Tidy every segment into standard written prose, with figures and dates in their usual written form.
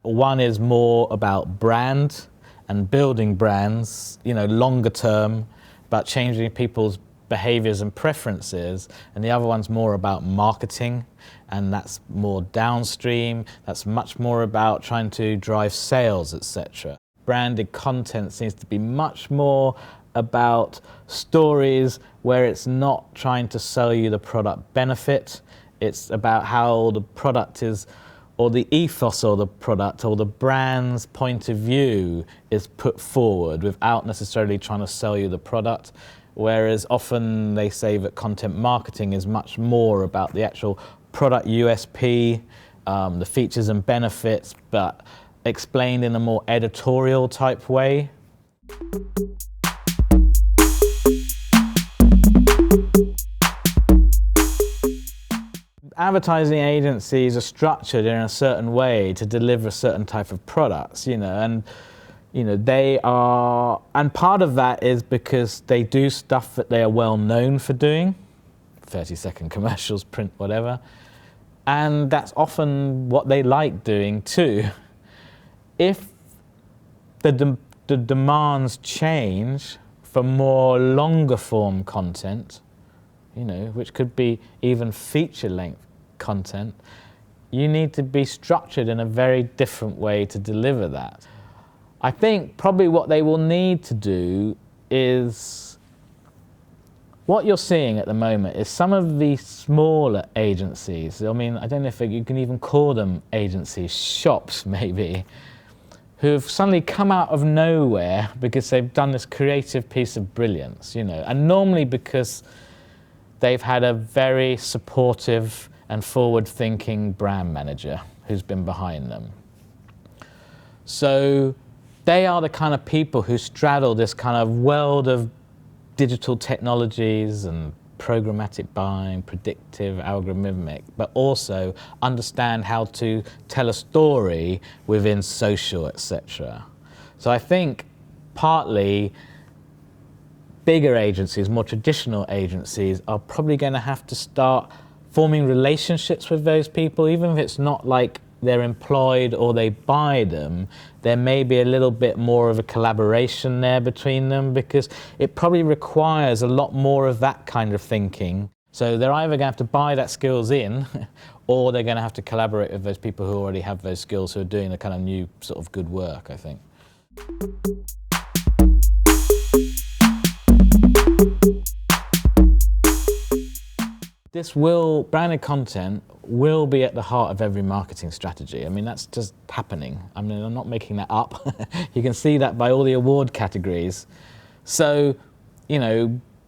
One is more about brand and building brands, longer term, about changing people's behaviors and preferences, and the other one's more about marketing, and that's more downstream. That's much more about trying to drive sales, etc. Branded content seems to be much more about stories where it's not trying to sell you the product benefit. It's about how the product is, or the ethos of the product or the brand's point of view is put forward without necessarily trying to sell you the product. Whereas often they say that content marketing is much more about the actual product USP, the features and benefits, but explained in a more editorial type way. Advertising agencies are structured in a certain way to deliver a certain type of products, and they are, and part of that is because they do stuff that they are well known for doing, 30-second commercials, print, whatever, and that's often what they like doing too. If the demands change for more longer form content, which could be even feature length content, you need to be structured in a very different way to deliver that. I think probably what they will need to do is, what you're seeing at the moment is some of the smaller agencies, I don't know if you can even call them agencies, shops maybe, who've suddenly come out of nowhere because they've done this creative piece of brilliance, and normally because they've had a very supportive and forward-thinking brand manager who's been behind them. So they are the kind of people who straddle this kind of world of digital technologies and programmatic buying, predictive, algorithmic, but also understand how to tell a story within social, etc. So I think partly bigger agencies, more traditional agencies, are probably going to have to start forming relationships with those people, even if it's not like they're employed or they buy them. There may be a little bit more of a collaboration there between them, because it probably requires a lot more of that kind of thinking. So they're either going to have to buy that skills in, or they're going to have to collaborate with those people who already have those skills, who are doing the kind of new sort of good work, I think. Branded content will be at the heart of every marketing strategy. That's just happening. I'm not making that up. You can see that by all the award categories. So,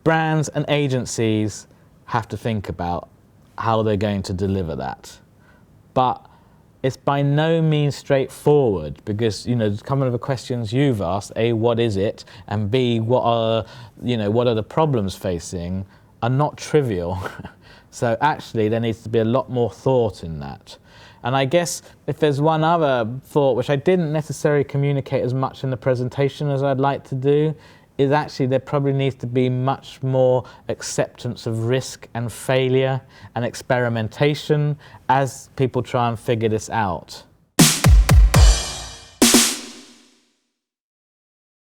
brands and agencies have to think about how they're going to deliver that. But it's by no means straightforward, because, some of the questions you've asked, A, what is it? And B, what are the problems facing, are not trivial. So actually there needs to be a lot more thought in that. And I guess if there's one other thought, which I didn't necessarily communicate as much in the presentation as I'd like to do, is actually there probably needs to be much more acceptance of risk and failure and experimentation as people try and figure this out.